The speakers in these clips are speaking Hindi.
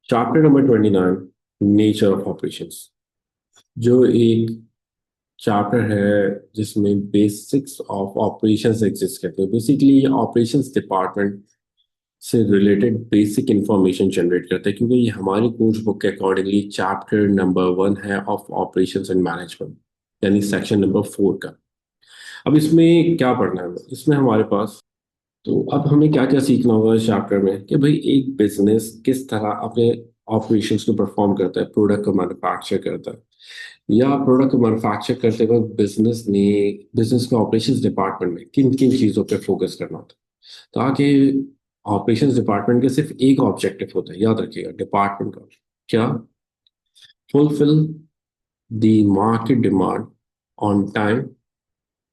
Chapter number 29, nature of operations, जो एक चैप्टर है जिसमें बेसिक्स ऑफ ऑपरेशंस एग्जिस्ट करते हैं। बेसिकली ये ऑपरेशंस डिपार्टमेंट से रिलेटेड बेसिक इंफॉर्मेशन जनरेट करता है, क्योंकि ये हमारी कोर्स बुक के अकॉर्डिंगली चैप्टर नंबर 1 है ऑफ ऑपरेशंस एंड मैनेजमेंट, यानी सेक्शन नंबर 4 का। अब इसमें क्या पढ़ना है? इसमें हमारे पास, तो अब हमें क्या क्या सीखना होगा इस चैप्टर में कि भाई एक बिजनेस किस तरह अपने ऑपरेशंस को परफॉर्म करता है, प्रोडक्ट को मैन्युफैक्चर करता है, या प्रोडक्ट को मैन्युफैक्चर करते वक्त बिजनेस के ऑपरेशंस डिपार्टमेंट में किन किन चीज़ों पे फोकस करना होता है, ताकि ऑपरेशंस डिपार्टमेंट के सिर्फ एक ऑब्जेक्टिव होता है, याद रखिएगा डिपार्टमेंट का क्या, fulfil the market demand on time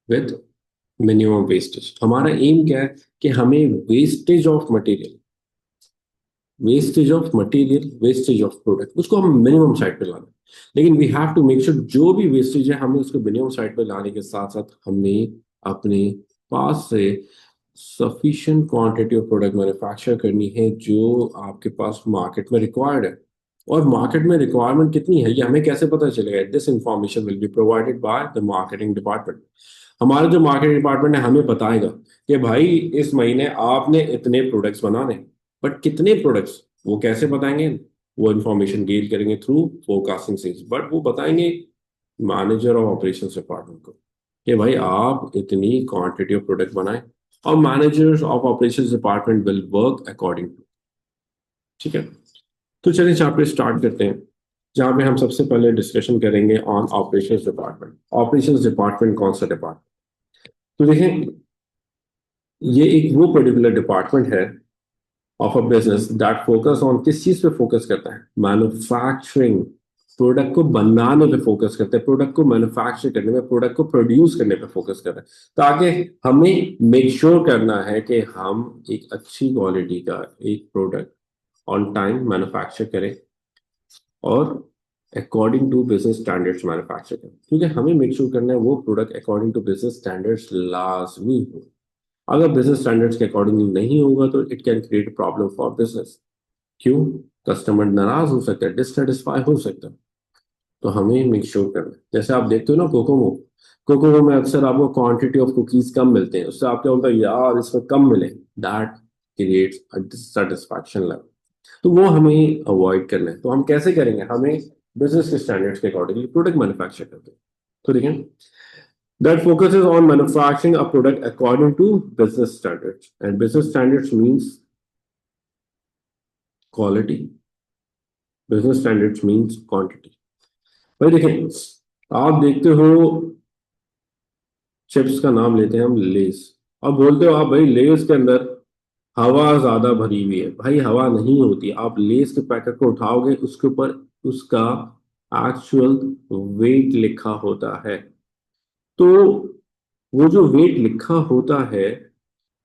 with minimum wastage. हमारा एम क्या है कि हमें वेस्टेज ऑफ प्रोडक्ट उसको हम मिनिमम साइड पे लाना है। लेकिन we have to make sure जो भी वेस्टेज है हमें उसको मिनिमम साइड पे लाने के साथ साथ हमें अपने पास से sufficient quantity of product manufacture करनी है जो आपके पास मार्केट में रिक्वायर्ड है। और मार्केट में रिक्वायरमेंट कितनी है ये हमें कैसे पता चलेगा? This information will be provided by the marketing department. हमारा जो मार्केटिंग डिपार्टमेंट है हमें बताएगा कि भाई इस महीने आपने इतने प्रोडक्ट्स बनाने, बट कितने प्रोडक्ट्स वो कैसे बताएंगे? वो इंफॉर्मेशन गेन करेंगे थ्रू फोरकास्टिंग सेल्स, बट वो बताएंगे मैनेजर ऑफ ऑपरेशंस डिपार्टमेंट को कि भाई आप इतनी क्वांटिटी ऑफ प्रोडक्ट बनाएं, और managers of operations department will work according to. ठीक है, तो चलिए चैप्टर स्टार्ट करते हैं, जहाँ पे हम सबसे पहले डिस्कशन करेंगे on operations department. Operations department कौन सा डिपार्टमेंट? तो देखें, ये एक वो पर्टिकुलर डिपार्टमेंट है of a business that focus on, किस चीज पे फोकस करता है? मैन्युफैक्चरिंग। प्रोडक्ट को बनाने पे फोकस करते हैं, प्रोडक्ट को मैन्युफैक्चर करने में, प्रोडक्ट को प्रोड्यूस करने पे फोकस कर रहे हैं, ताकि हमें मेक श्योर करना है कि हम एक अच्छी क्वालिटी का एक प्रोडक्ट ऑन टाइम मैन्युफैक्चर करें और according to business standards manufacture करें। ठीक है, हमें मेक श्योर करना है वो product according to business standards लाजमी हो। अगर बिजनेस स्टैंडर्ड्स के अकॉर्डिंग नहीं होगा तो it can create problem for business. क्यों? कस्टमर नाराज हो सकता है, डिससेटिस्फाई हो सकता है। तो हमें मेक श्योर करना है, जैसे आप देखते हो ना कोकोमो, कोकोमो में अक्सर आपको क्वांटिटी ऑफ कुकीज कम मिलते हैं, उससे आप क्या होता है, यार इसमें कम मिले, that creates a dissatisfaction level. तो वो हमें अवॉइड करना है। तो हम कैसे करेंगे? हमें बिजनेस के स्टैंडर्ड्स के अकॉर्डिंगली प्रोडक्ट मैन्युफैक्चर करते हैं। तो देखें, that focuses on manufacturing a product according to business standards, and business standards means quality, business standards means quantity। भाई देखें, आप देखते हो चिप्स का नाम लेते हैं हम, लेस, अब बोलते हो आप भाई लेस के अंदर हवा ज्यादा भरी हुई है। भाई हवा नहीं होती, आप लेस के पैकेट को उठाओगे उसके ऊपर उसका एक्चुअल वेट लिखा होता है। तो वो जो वेट लिखा होता है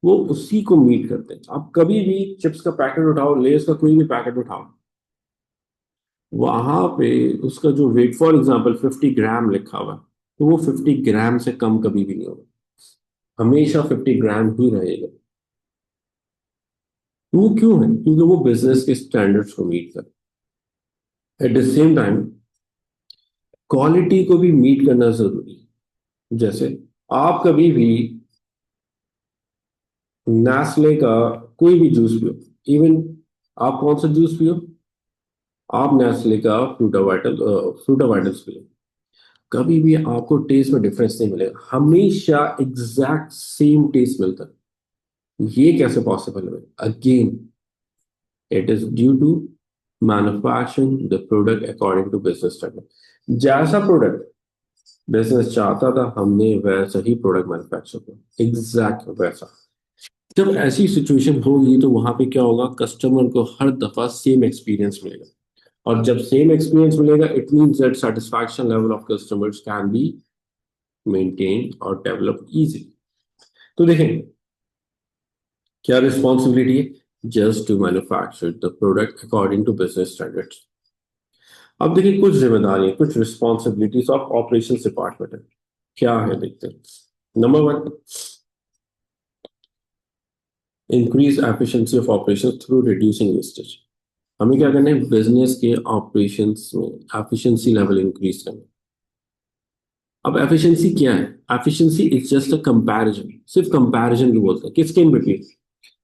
वो उसी को मीट करते हैं। आप कभी भी चिप्स का पैकेट उठाओ, लेस का कोई भी पैकेट उठाओ, वहां पे उसका जो वेट, फॉर एग्जांपल 50 ग्राम लिखा हुआ है, तो वो 50 ग्राम से कम कभी भी नहीं होगा, हमेशा 50 ग्राम ही रहेगा। तो वो क्यों है? क्योंकि वो बिजनेस के स्टैंडर्ड्स को मीट कर, eight the same time quality को भी मीट करना जरूरी है। जैसे आप कभी भी नेस्ले का कोई भी जूस पियो, इवन आप कौन सा जूस पियो, आप नेस्ले का फ्रूटा वाइटल्स पियो, कभी भी आपको टेस्ट में डिफरेंस नहीं मिलेगा, हमेशा एग्जैक्ट सेम टेस्ट मिलता है। ये कैसे पॉसिबल है? Again it is due to manufacturing the product according to business standard. जैसा प्रोडक्ट बिजनेस चाहता था हमने वैसा ही प्रोडक्ट मैन्युफैक्चर किया, एग्जैक्ट वैसा। जब ऐसी सिचुएशन होगी तो वहां पे क्या होगा, कस्टमर को हर दफा सेम एक्सपीरियंस मिलेगा, और जब सेम एक्सपीरियंस मिलेगा it means that satisfaction level of customers can be maintain और डेवलप इजीली। तो देखें, क्या रिस्पॉन्सिबिलिटी है? Just to manufacture the product according to business standards. अब देखिए, कुछ जिम्मेदारी, कुछ रिस्पॉन्सिबिलिटीज ऑफ ऑपरेशन डिपार्टमेंट है, क्या है देखते हैं। Number 1, increase efficiency of operation through reducing wastage. हमें क्या करना है, बिजनेस के ऑपरेशंस में एफिशिएंसी लेवल इंक्रीज करना है। अब एफिशिएंसी क्या है? Efficiency is just a comparison, सिर्फ कंपैरिजन को बोलते हैं, किसके in between?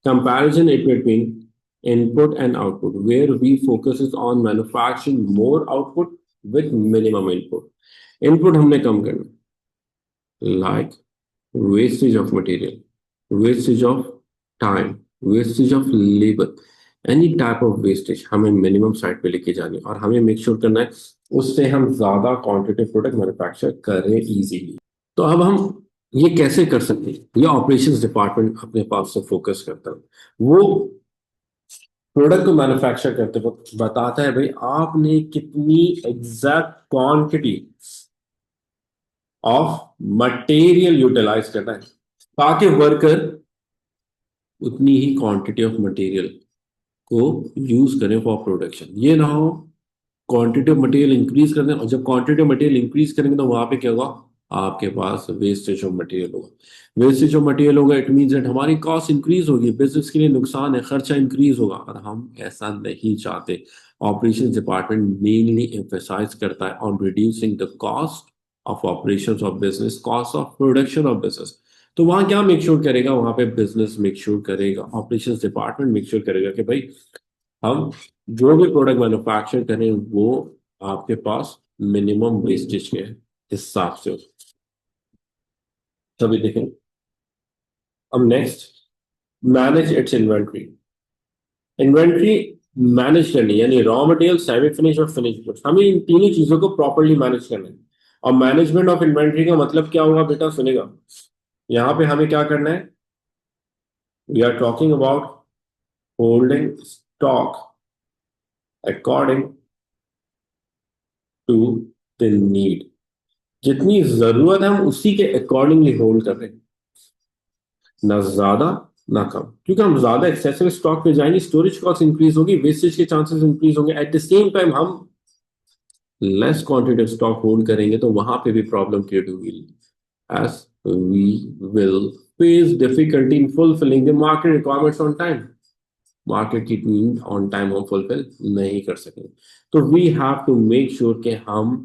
Comparison it between input and output, where we focuses on manufacturing more output with minimum input. Input हमने कम करना, like wastage of material, wastage of time, wastage of labor, any type of wastage हमें मिनिमम साइड पे लेके जानी है, और हमें मेक श्योर करना है उससे हम ज्यादा क्वांटिटी प्रोडक्ट मैन्युफैक्चर करें इजीली। तो अब हम ये कैसे कर सकते हैं? ये ऑपरेशंस डिपार्टमेंट अपने पास से फोकस करता है। वो प्रोडक्ट को मैन्युफैक्चर करते वक्त बताता है भाई आपने कितनी exact quantity of material utilise करना है, ताकि वर्कर उतनी ही क्वांटिटी ऑफ मटेरियल को यूज करें फॉर प्रोडक्शन। ये ना हो क्वांटिटी ऑफ मटेरियल इंक्रीज कर दें, और जब क्वांटिटी ऑफ मटेरियल इंक्रीज करेंगे तो वहां पे क्या होगा, आपके पास वेस्टेज ऑफ मटेरियल होगा। वेस्टेज ऑफ मटेरियल होगा, इट मीन दैट हमारी कॉस्ट इंक्रीज होगी, बिजनेस के लिए नुकसान है, खर्चा इंक्रीज होगा, और हम ऐसा नहीं चाहते। ऑपरेशंस डिपार्टमेंट मेनली एम्फेसाइज करता है on reducing the cost of operations of business, cost of production of business. तो वहां क्या मेक श्योर करेगा, वहां पे बिजनेस मेक श्योर करेगा, ऑपरेशंस डिपार्टमेंट मेक श्योर करेगा कि भाई हम जो भी प्रोडक्ट मैन्युफैक्चर करें वो आपके पास मिनिमम वेस्टेज के हिसाब से हो। तभी देखें। अब next, manage it's inventory. Inventory manage करनी, यानी रॉ मटेरियल, सेमी फिनिश और फिनिश गुड्स, हमें इन तीनों चीजों को प्रॉपरली मैनेज करना है। और मैनेजमेंट ऑफ इन्वेंट्री का मतलब क्या होगा बेटा, सुनेगा। यहाँ पे हमें क्या करना है, we are talking about holding stock according to the need. जितनी जरूरत है हम उसी के अकॉर्डिंगली होल्ड कर रहे हैं, ना ज्यादा ना कम। क्योंकि हम ज्यादा एक्सेसिव स्टॉक पे जाएंगे, स्टोरेज कॉस्ट इंक्रीज होगी, वेस्टेज के चांसेस इंक्रीज होंगे। एट द सेम टाइम हम less quantity of stock hold करेंगे तो वहां पे भी प्रॉब्लम क्रिएट होगी, as we will face difficulty in fulfilling the market requirements on time. Market की नीड ऑन टाइम हम फुलफिल नहीं कर सकेंगे। तो we have to make sure कि हम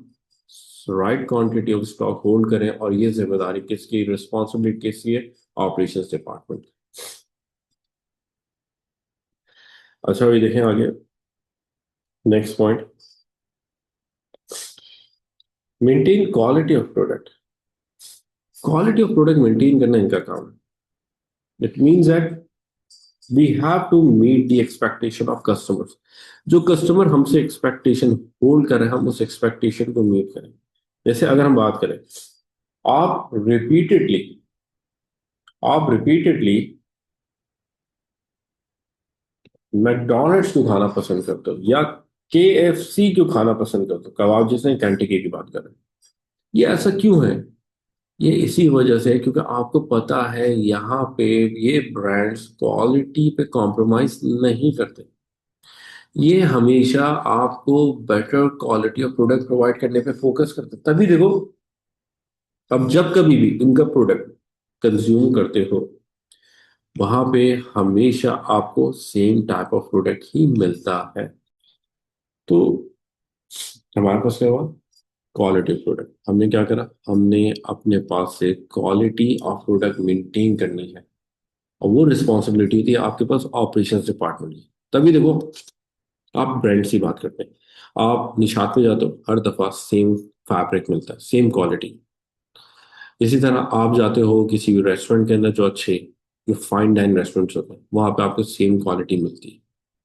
right quantity of stock hold करें, और ये जिम्मेदारी किसकी, रिस्पॉन्सिबिलिटी किसकी है, ऑपरेशंस डिपार्टमेंट। अच्छा ये देखें आगे, next point, maintain quality of product. Quality of product maintain करना इनका काम है। It means that we have to meet the expectation of customers. जो कस्टमर हमसे एक्सपेक्टेशन होल्ड कर रहे हैं, हम उस एक्सपेक्टेशन को मीट करें। जैसे अगर हम बात करें, आप रिपीटेडली आप रिपीटेडली मैकडोनल्ड्स क्यों खाना पसंद करते हो, या KFC क्यों खाना पसंद करते हो, कबाब जिसने कैंटीकी की बात कर रहे हैं, ये ऐसा क्यों है? ये इसी वजह से है क्योंकि आपको पता है यहाँ पे ये ब्रांड्स क्वालिटी पे कॉम्प्रोमाइज नहीं करते। ये हमेशा आपको better quality of product provide करने पे फोकस करते। तभी देखो, अब जब कभी भी इनका प्रोडक्ट कंज्यूम करते हो, वहां पे हमेशा आपको सेम टाइप ऑफ प्रोडक्ट ही मिलता है। तो हमारे पास क्या हुआ, क्वालिटी प्रोडक्ट। हमने क्या करा, हमने अपने पास से क्वालिटी ऑफ प्रोडक्ट मेंटेन करनी है, और वो रिस्पॉन्सिबिलिटी थी आपके पास ऑपरेशंस डिपार्टमेंट की। तभी देखो, आप ब्रांड की बात करते हैं, आप निशात में जाते हो, हर दफा सेम फैब्रिक मिलता है, सेम क्वालिटी। इसी तरह आप जाते हो किसी भी रेस्टोरेंट के अंदर, जो अच्छे जो फाइन डाइन रेस्टोरेंट्स होते हैं, वहां पे आपको सेम क्वालिटी मिलती है।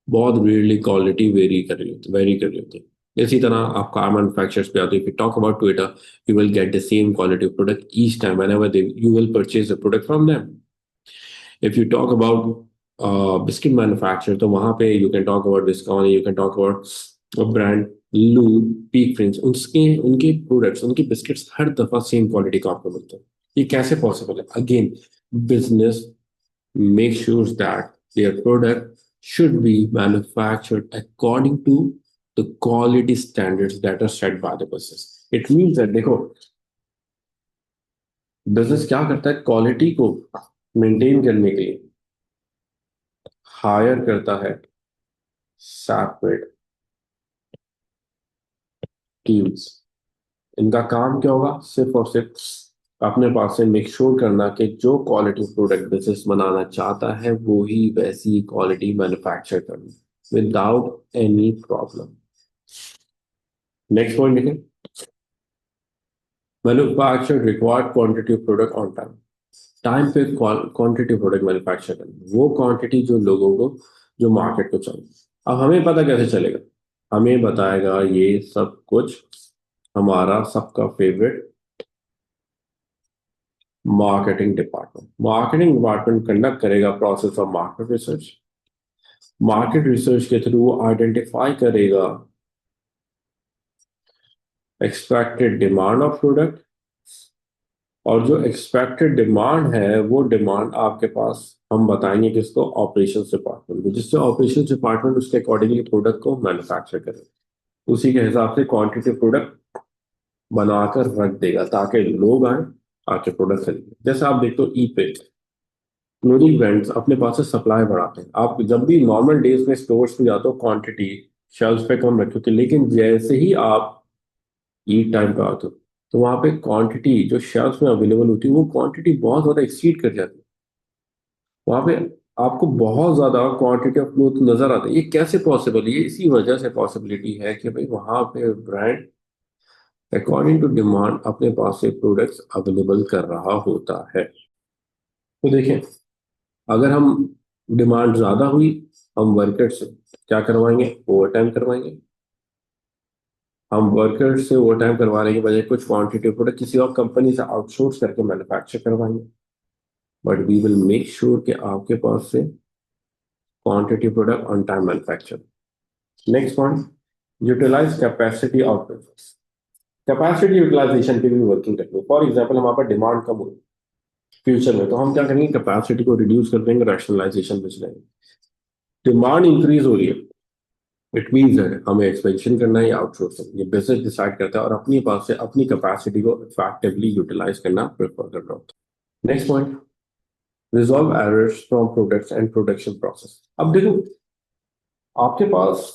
बहुत रेयरली क्वालिटी वेरी कर रही होती है। इसी तरह आप कार मैन्युफैक्चरर्स पे आते हो, if you talk about Toyota, you will get the same quality product each time whenever they you will purchase the product from them. If you talk about biscuit manufacture, तो वहां पे you can talk about Biscon, you can talk about brand Lu, Peek Freans, उसके उनके प्रोडक्ट्स, उनके बिस्किट्स हर दफा सेम क्वालिटी का आपको मिलता है। ये कैसे पॉसिबल है? Again, business make sure that their product should be manufactured according to the quality standards that are set by the business. It means that देखो, बिजनेस क्या करता है, क्वालिटी को मेंटेन करने के लिए हायर करता है सेपरेट टीम्स। इनका काम क्या होगा? सिर्फ और सिर्फ अपने पास से मेक श्योर करना कि जो क्वालिटी प्रोडक्ट बिजनेस बनाना चाहता है वो ही वैसी क्वालिटी मैन्युफैक्चर करना without any problem. Next point देखें, manufacture required quantity of product on time. Time पे क्वांटिटी प्रोडक्ट मैन्युफैक्चर करना, वो क्वांटिटी जो लोगों को, जो मार्केट को चाहिए। अब हमें पता कैसे चलेगा? हमें बताएगा ये सब कुछ हमारा सबका फेवरेट मार्केटिंग डिपार्टमेंट कंडक्ट करेगा process of market research. Market research के थ्रू वो आइडेंटिफाई करेगा एक्सपेक्टेड डिमांड ऑफ प्रोडक्ट, और जो एक्सपेक्टेड डिमांड है वो डिमांड आपके पास हम बताएंगे किसको? ऑपरेशंस डिपार्टमेंट को, जिससे ऑपरेशंस डिपार्टमेंट उसके अकॉर्डिंगली प्रोडक्ट को मैन्युफैक्चर करे, उसी के हिसाब से क्वांटिटी प्रोडक्ट बनाकर रख देगा ताकि लोग आए आके प्रोडक्ट खरीदें। जैसे आप देखते हो ई पे क्लोथिंग ब्रांड्स अपने पास से सप्लाई बढ़ाते हैं। आप जब भी नॉर्मल डेज में स्टोर्स में जाते हो क्वांटिटी शेल्फ पे कम रखी होती है, लेकिन जैसे ही आप ईद टाइम पे आते हो तो वहां पे क्वांटिटी जो शेल्फ में अवेलेबल होती है वो क्वांटिटी बहुत ज्यादा एक्सीड कर जाती है। वहां पे आपको बहुत ज्यादा क्वांटिटी ऑफ क्लोथ नजर आता है। ये कैसे पॉसिबल है? ये इसी वजह से पॉसिबिलिटी है कि भाई वहां पे ब्रांड अकॉर्डिंग टू डिमांड अपने पास से प्रोडक्ट्स अवेलेबल कर रहा होता है। तो देखें, अगर हम डिमांड ज्यादा हुई, हम वर्कर से क्या करवाएंगे? ओवर टाइम करवाएंगे। हम वर्कर से ओवर टाइम करवाने के बजाय कुछ क्वांटिटी प्रोडक्ट किसी और कंपनी से आउटसोर्स करके मैन्युफैक्चर करवाएंगे। But we will make sure कि आपके पास से quantity product on time manufacture. Next point, utilise capacity of business. Capacity utilisation की भी वर्किंग करेंगे। फॉर एग्जाम्पल हमारे पास डिमांड कम हुई फ्यूचर में, तो हम क्या करेंगे? कैपेसिटी को रिड्यूस कर देंगे, रैशनलाइजेशन में चलेंगे। डिमांड इंक्रीज हो रही है, इट मीन्स है हमें एक्सपेंशन करना है या आउटसोर्सिंग, ये बिजनेस डिसाइड करता है और अपनी पास से अपनी कैपेसिटी को इफेक्टिवली यूटिलाइज करना प्रेफर कर रहा होता है। Next point, resolve errors from products and production process. अब देखो, आपके पास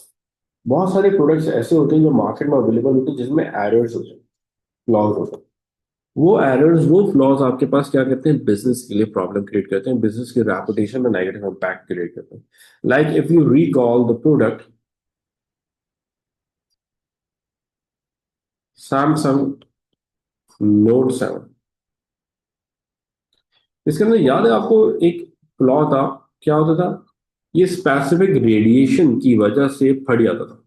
बहुत सारे प्रोडक्ट्स ऐसे होते हैं जो मार्केट में अवेलेबल होते हैं जिसमें एरर्स होते हैं, फ्लॉज होते हैं। वो एरर्स, वो फ्लॉज आपके पास क्या करते हैं? बिजनेस के लिए प्रॉब्लम क्रिएट करते हैं, बिजनेस की रेपुटेशन में नेगेटिव इंपैक्ट क्रिएट करते हैं। Like if you recall the product Samsung note 7, इसके अंदर याद है आपको एक फ्लॉ था? क्या होता था? ये स्पेसिफिक रेडिएशन की वजह से फट जाता था।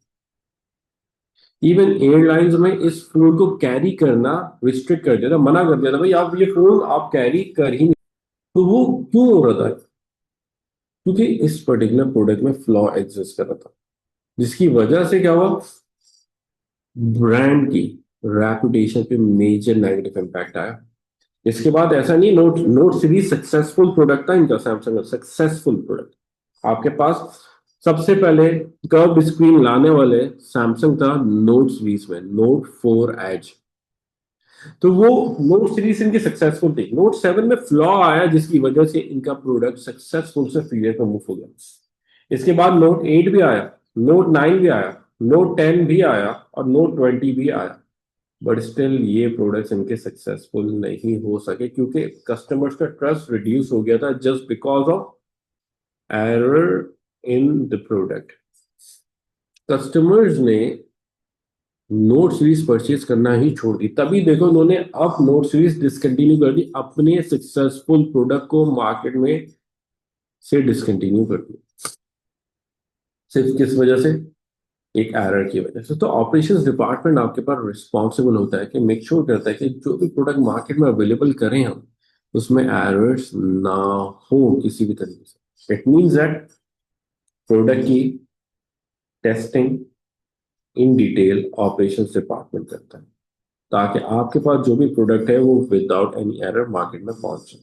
इवन एयरलाइंस में इस फोन को कैरी करना रिस्ट्रिक्ट कर दिया था, मना कर दिया था, भाई आप ये फोन आप कैरी कर ही नहीं। तो वो क्यों हो रहा था? क्योंकि इस पर्टिकुलर प्रोडक्ट में फ्लॉ एग्जिस्ट कर रहा था, जिसकी वजह से क्या हुआ? ब्रांड की रेपुटेशन पे मेजर नेगेटिव इम्पैक्ट आया। इसके बाद ऐसा नहीं, note note series successful product था इनका, सैमसंग का सक्सेसफुल प्रोडक्ट। आपके पास सबसे पहले कर्व स्क्रीन लाने वाले सैमसंग था नोट सीरीज में, नोट 4 एज। तो वो नोट सीरीज इनकी सक्सेसफुल थी। नोट 7 में फ्लॉ आया जिसकी वजह से इनका प्रोडक्ट सक्सेसफुल से फेलियर पे मूव हो गया। इसके बाद नोट 8 भी आया, नोट 9 भी आया, नोट 10 भी आया और नोट 20 भी आया। बट स्टिल ये प्रोडक्ट्स इनके सक्सेसफुल नहीं हो सके क्योंकि कस्टमर्स का ट्रस्ट रिड्यूस हो गया था just because of error in the product. Customers ने नोट सीरीज परचेज करना ही छोड़ दी, तभी देखो उन्होंने अब नोट सीरीज डिसकंटिन्यू कर दी, अपने सक्सेसफुल प्रोडक्ट को मार्केट में से डिसकंटिन्यू कर दी। सिर्फ किस वजह से? एक एरर की वजह से। तो ऑपरेशंस डिपार्टमेंट आपके पास रिस्पॉन्सिबल होता है कि मेक श्योर करता है कि जो भी प्रोडक्ट मार्केट में अवेलेबल करें हम, उसमें एरर्स ना हो किसी भी तरीके से। इट मीन्स दैट प्रोडक्ट की testing in detail operations department करता है ताकि आपके पास जो भी प्रोडक्ट है वो विदाउट एनी एरर मार्केट में पहुंच जाए।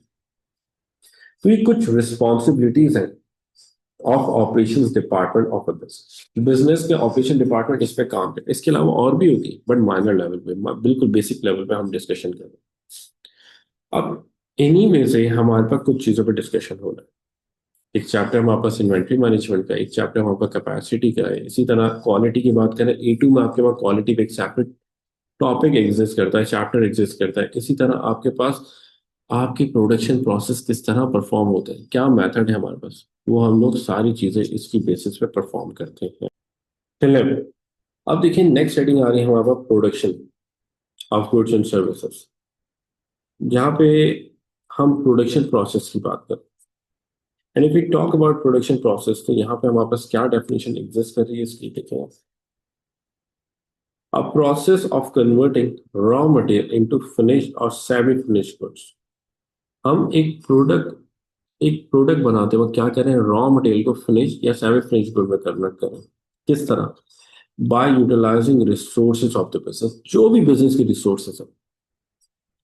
तो ये कुछ रिस्पॉन्सिबिलिटीज हैं of operations department of a business. Business के ऑपरेशन डिपार्टमेंट इस पे काम करते हैं। इसके अलावा और भी होती है बट माइनर लेवल पे, बिल्कुल बेसिक लेवल पे हम डिस्कशन कर रहे हैं। अब इन्हीं में से हमारे पास कुछ चीजों पे डिस्कशन हो रहा है। एक चैप्टर हमारे पास इन्वेंट्री मैनेजमेंट का, एक चैप्टर हमारे पास कैपेसिटी का है। इसी तरह क्वालिटी की बात करें, A2 में आपके पास क्वालिटी का एक सेपरेट टॉपिक एग्जिस्ट करता है, चैप्टर एग्जिस्ट करता है। इसी तरह आपके पास आपकी प्रोडक्शन प्रोसेस किस तरह परफॉर्म होते हैं, क्या मेथड है हमारे पास, वो हम लोग सारी चीजें इसकी बेसिस पे परफॉर्म करते हैं। चलिए, अब देखिए नेक्स्ट हेडिंग आ रही है हमारे पास production of goods and services. यहाँ पे हम प्रोडक्शन प्रोसेस की बात करते हैं। And if we talk about production process, तो यहाँ पे हमारे पास क्या डेफिनेशन एग्जिस्ट कर रही है इसकी, देखें। A process of converting raw material into finished or semi finished goods। हम एक प्रोडक्ट बनाते वक्त क्या करें, रॉ मटेरियल को फिनिश या सेमी फिनिश गुड में कन्वर्ट करें। किस तरह? By utilising resources of the business. जो भी बिजनेस के रिसोर्सेज है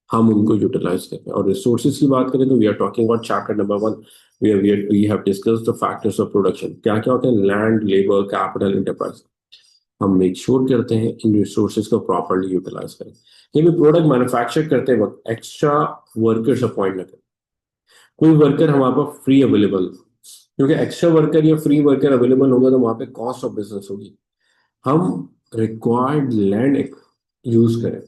हम उनको यूटिलाइज करते हैं। और रिसोर्सेज की बात करें तो we are talking about chapter number 1, we have discussed the factors of production. क्या क्या होते हैं? Land, labour, capital, enterprise. हम मेक श्योर करते हैं इन रिसोर्सेज को प्रॉपरली यूटिलाइज करें। ये भी प्रोडक्ट मैन्युफैक्चर करते वक्त एक्स्ट्रा वर्कर्स अपॉइंट न करें। कोई वर्कर हमारे पास फ्री अवेलेबल, क्योंकि एक्स्ट्रा वर्कर या फ्री वर्कर अवेलेबल होगा तो वहां पे कॉस्ट ऑफ बिजनेस होगी। हम रिक्वायर्ड लैंड यूज करें।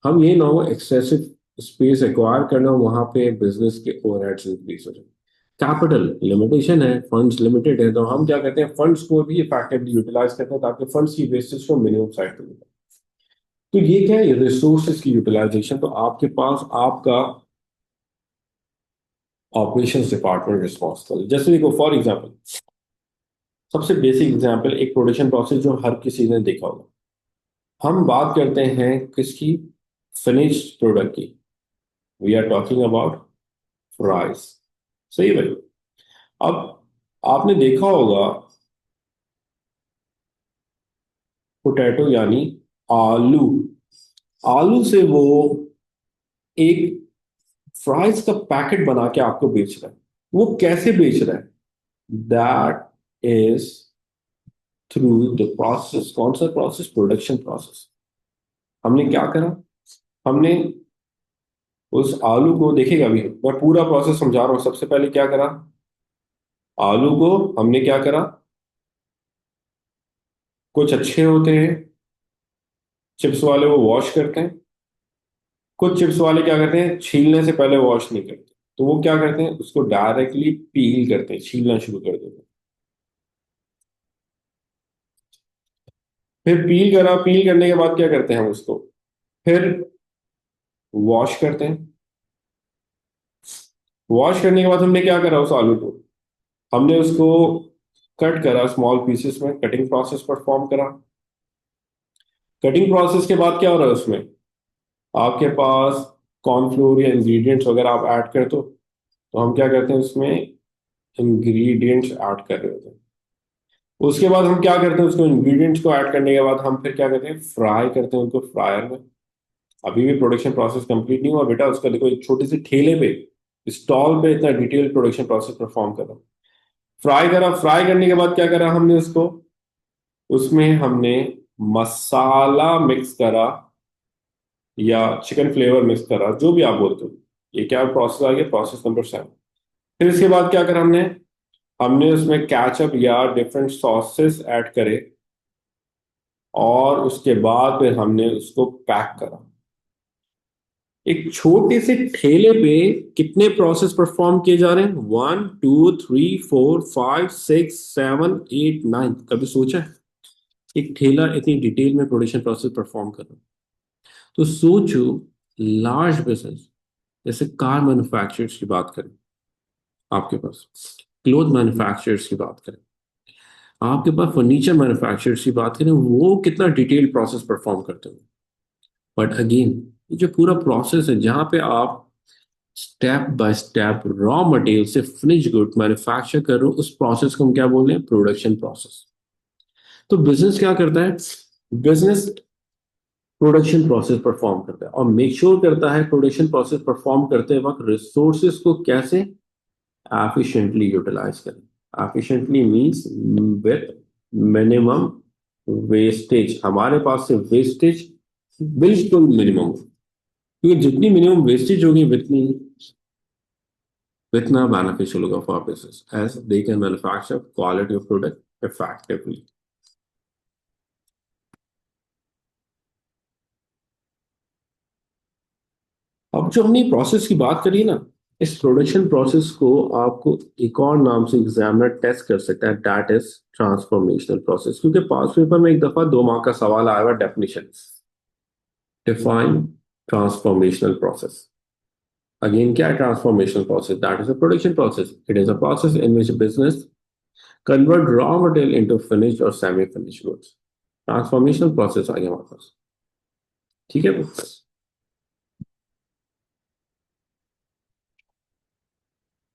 हम ये ना हो एक्सेसिव स्पेस एक्वायर करना, वहां पे बिजनेस के ओवरहेड्स इंक्रीज हो जाए। कैपिटल लिमिटेशन है, फंड्स लिमिटेड है, तो हम क्या करते हैं, फंड्स को भी इफेक्टिवली यूटिलाइज करते हैं ताकि फंड्स की वेस्टेज को मिनिमम साइड पे मिले। तो ये क्या है, रिसोर्सेज की यूटिलाइजेशन। तो आपके पास आपका ऑपरेशंस डिपार्टमेंट रिस्पॉन्सिबल। जैसे देखो फॉर एग्जांपल, सबसे बेसिक एग्जांपल एक प्रोडक्शन प्रोसेस जो हर किसी ने देखा होगा। हम बात करते हैं किसकी? फिनिश्ड प्रोडक्ट की। We are talking about fries. सही भाई। अब आपने देखा होगा पोटैटो यानी आलू, आलू से वो एक फ्राइज का पैकेट बना के आपको बेच रहा है। वो कैसे बेच रहा है? That is through the process. कौन सा प्रोसेस? Production process. हमने क्या करा? हमने उस आलू को, देखेगा अभी मैं पूरा प्रोसेस समझा रहा हूं। सबसे पहले क्या करा? आलू को हमने क्या करा? कुछ अच्छे होते हैं चिप्स वाले, वो वॉश करते हैं। कुछ चिप्स वाले क्या करते हैं, छीलने से पहले वॉश नहीं करते, तो वो क्या करते हैं, उसको डायरेक्टली पील करते हैं, छीलना शुरू कर देते हैं। फिर पील करा, पील करने के बाद क्या करते हैं हम उसको फिर वॉश करते हैं। वॉश करने के बाद हमने क्या करा, उस आलू को हमने उसको कट करा स्मॉल पीसेस में, कटिंग प्रोसेस परफॉर्म करा। कटिंग प्रोसेस के बाद क्या हो रहा है उसमें, आपके पास कॉर्नफ्लोर या इंग्रेडिएंट्स वगैरह आप ऐड कर दो। तो हम क्या करते हैं, उसमें इंग्रेडिएंट्स ऐड कर रहे होते हैं। उसके बाद हम क्या करते हैं, उसको इंग्रेडिएंट्स को ऐड करने के बाद हम फिर क्या करते हैं, फ्राई करते हैं उनको फ्रायर में। अभी भी प्रोडक्शन प्रोसेस कंप्लीट नहीं हुआ बेटा, उसका देखो एक छोटे से ठेले पे, स्टॉल पे इतना डिटेल प्रोडक्शन प्रोसेस परफॉर्म करा। फ्राई करा, फ्राई करने के बाद क्या करा हमने उसको, उसमें हमने मसाला मिक्स करा या चिकन फ्लेवर मिक्स करा, जो भी आप बोलते हो। ये क्या प्रोसेस आ गया, प्रोसेस नंबर 7। फिर इसके बाद क्या करा हमने, हमने उसमें कैचअप या डिफरेंट सॉसेस ऐड करे और उसके बाद फिर हमने उसको पैक करा। एक छोटे से ठेले पे कितने प्रोसेस परफॉर्म किए जा रहे हैं? 1 2 3 4 5 6 7 8 9। कभी सोचा है एक ठेला इतनी डिटेल में प्रोडक्शन प्रोसेस परफॉर्म कर रहा है? तो सोचो, लार्ज बिजनेस जैसे कार मैन्युफैक्चरर्स की बात करें, आपके पास क्लोथ मैन्युफैक्चरर्स की बात करें, आपके पास फर्नीचर मैन्युफैक्चरर्स की बात करें, वो कितना डिटेल प्रोसेस परफॉर्म करते हैं। बट अगेन, ये जो पूरा प्रोसेस है जहां पे आप step by step raw material से फिनिश गुड मैन्युफैक्चर कर रहे हो, उस प्रोसेस को हम क्या बोल रहे हैं, प्रोडक्शन प्रोसेस। तो बिजनेस क्या करता है, बिजनेस प्रोडक्शन प्रोसेस परफॉर्म करता है और मेक श्योर करता है प्रोडक्शन प्रोसेस परफॉर्म करते वक्त रिसोर्सेज को कैसे एफिशिएंटली यूटिलाइज करें। Efficiently means with minimum wastage. हमारे पास से वेस्टेज बिल्कुल मिनिमम, क्योंकि जितनी मिनिमम वेस्टेज होगी उतनी इतना beneficial होगा for our business as they can manufacture quality of product effectively. अब जो हमने प्रोसेस की बात करी ना, इस प्रोडक्शन प्रोसेस को आपको एक और नाम से एग्जामिनर टेस्ट कर सकता है, दैट इज ट्रांसफॉर्मेशनल प्रोसेस। क्योंकि पास पेपर में एक दफा 2 मार्क का सवाल आया हुआ, definition, define transformational process. Again क्या है transformational process? That is a production process. It is a process in which business convert raw material into finished और semi finished goods. Transformational process आ गया हमारे पास। ठीक है।